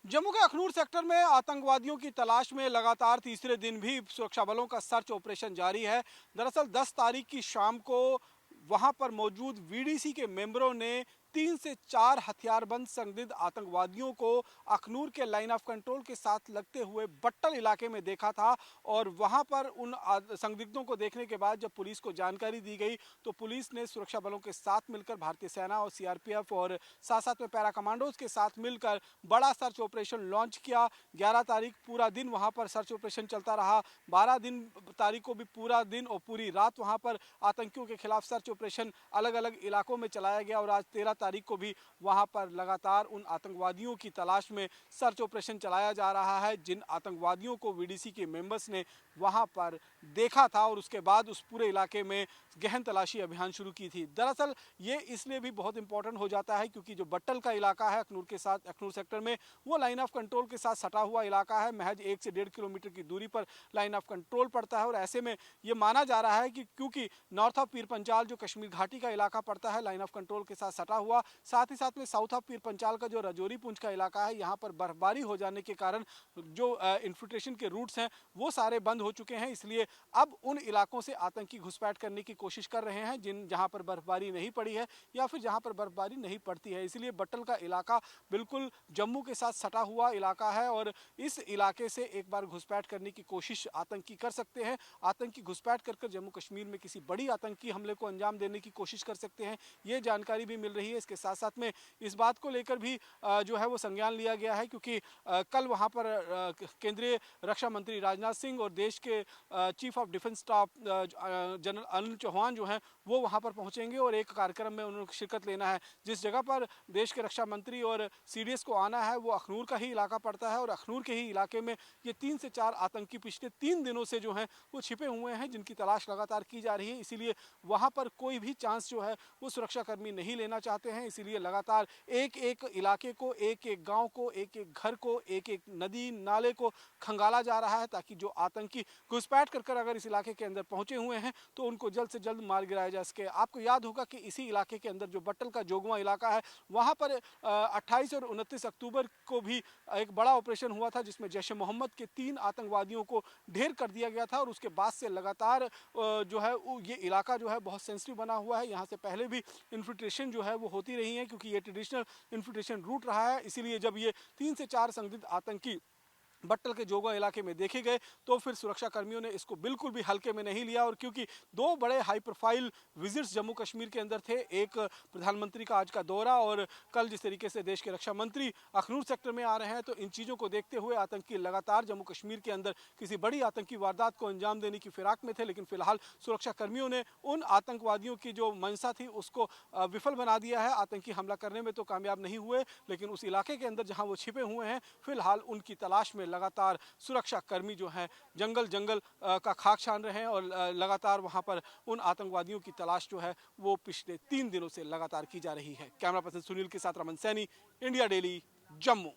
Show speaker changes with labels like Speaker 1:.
Speaker 1: जम्मू के अखनूर सेक्टर में आतंकवादियों की तलाश में लगातार तीसरे दिन भी सुरक्षा बलों का सर्च ऑपरेशन जारी है। दरअसल 10 तारीख की शाम को वहां पर मौजूद वीडीसी के मेंबरों ने 3 से 4 हथियारबंद संदिग्ध आतंकवादियों को अखनूर के लाइन ऑफ कंट्रोल के साथ लगते हुए बट्टल इलाके में देखा था। और वहां पर उन संदिग्धों को देखने के बाद जब पुलिस को जानकारी दी गई तो पुलिस ने सुरक्षा बलों के साथ मिलकर भारतीय सेना और सीआरपीएफ और साथ साथ में पैरा कमांडोज के साथ मिलकर बड़ा सर्च ऑपरेशन लॉन्च किया। 11 तारीख पूरा दिन वहां पर सर्च ऑपरेशन चलता रहा। 12 दिन तारीख को भी पूरा दिन और पूरी रात वहां पर आतंकियों के खिलाफ सर्च ऑपरेशन अलग अलग इलाकों में चलाया गया। और आज 13 तारीख को भी वहां पर लगातार उन आतंकवादियों की तलाश में सर्च ऑपरेशन चलाया जा रहा है जिन आतंकवादियों को वीडीसी के मेंबर्स ने वहां पर देखा था और उसके बाद उस पूरे इलाके में गहन तलाशी अभियान शुरू की थी। दरअसल ये इसलिए भी बहुत इंपॉर्टेंट हो जाता है क्योंकि जो बट्टल का इलाका है अखनूर के साथ, अखनूर सेक्टर में, वो लाइन ऑफ कंट्रोल के साथ सटा हुआ इलाका है। महज 1 से 1.5 किलोमीटर की दूरी पर लाइन ऑफ कंट्रोल पड़ता है। और ऐसे में ये माना जा रहा है कि क्योंकि नॉर्थ ऑफ पीर पंचाल जो कश्मीर घाटी का इलाका पड़ता है लाइन ऑफ कंट्रोल के साथ सटा हुआ, साथ ही साथ में साउथ ऑफ पीर पंचाल का जो रजौरी पुंछ का इलाका है, यहाँ पर बर्फबारी हो जाने के कारण जो इन्फिल्ट्रेशन के रूट्स हैं वो सारे बंद हो चुके हैं। इसलिए अब उन इलाकों से आतंकी घुसपैठ करने की कोशिश कर रहे हैं जहां पर बर्फबारी नहीं पड़ी है या फिर जहां पर बर्फबारी नहीं पड़ती है। इसलिए बट्टल का इलाका बिल्कुल जम्मू के साथ सटा हुआ इलाका है और इस इलाके से एक बार घुसपैठ करने की कोशिश आतंकी कर सकते हैं। आतंकी घुसपैठ कर जम्मू कश्मीर में किसी बड़ी आतंकी हमले को अंजाम देने की कोशिश कर सकते हैं, ये जानकारी भी मिल रही है। इसके साथ साथ में इस बात को लेकर भी जो है वो संज्ञान लिया गया है क्योंकि कल वहां पर केंद्रीय रक्षा मंत्री राजनाथ सिंह और देश के chief of defence staff general Anil Chauhan जो हैं वो वहां पर पहुंचेंगे और एक कार्यक्रम में उन्होंने शिरकत लेना है। जिस जगह पर देश के रक्षा मंत्री और सीडीएस को आना है वो अखनूर का ही इलाका पड़ता है और अखनूर के ही इलाके में ये 3 से 4 आतंकी पिछले 3 दिनों से जो हैं वो छिपे हुए हैं जिनकी तलाश लगातार की जा रही है। इसीलिए वहां पर कोई भी चांस जो है वो सुरक्षाकर्मी नहीं लेना चाहते हैं। इसीलिए लगातार एक एक इलाके को, एक एक गांव को, एक एक घर को, एक एक नदी नाले को खंगाला जा रहा है ताकि जो आतंकी घुसपैठ कर अगर इस इलाके के अंदर पहुंचे हुए हैं तो उनको जल्द से जल्द मार गिराया जा सके। आपको याद होगा कि इसी इलाके के अंदर जो बट्टल का जोगवा इलाका है वहां पर 28 और 29 अक्टूबर को भी एक बड़ा ऑपरेशन हुआ था जिसमें जैश ए मोहम्मद के 3 आतंकवादियों को ढेर कर दिया गया था। और उसके बाद से लगातार जो है ये इलाका जो है बहुत सेंसिटिव बना हुआ है। यहाँ से पहले भी इन्फिल्ट्रेशन जो है वो होती रही है क्योंकि ये ट्रेडिशनल इन्फिल्ट्रेशन रूट रहा है। इसीलिए जब ये 3 से 4 संदिग्ध आतंकी बट्टल के जोगा इलाके में देखे गए तो फिर सुरक्षा कर्मियों ने इसको बिल्कुल भी हल्के में नहीं लिया। और क्योंकि 2 बड़े high profile visits Jammu Kashmir के अंदर थे, एक प्रधानमंत्री का आज का दौरा और कल जिस तरीके से देश के रक्षा मंत्री अखनूर सेक्टर में आ रहे हैं, तो इन चीज़ों को देखते हुए आतंकी लगातार जम्मू कश्मीर के अंदर किसी बड़ी आतंकी वारदात को अंजाम देने की फिराक में थे। लेकिन फिलहाल सुरक्षा कर्मियों ने उन आतंकवादियों की जो मंशा थी उसको विफल बना दिया है। आतंकी हमला करने में तो कामयाब नहीं हुए लेकिन उस इलाके के अंदर जहां वो छिपे हुए हैं फिलहाल उनकी तलाश में लगातार सुरक्षा कर्मी जो हैं जंगल जंगल का खाक छान रहे हैं और लगातार वहां पर उन आतंकवादियों की तलाश जो है वो पिछले 3 दिनों से लगातार की जा रही है। कैमरा पर्सन सुनील के साथ रमन सैनी, इंडिया डेली, जम्मू।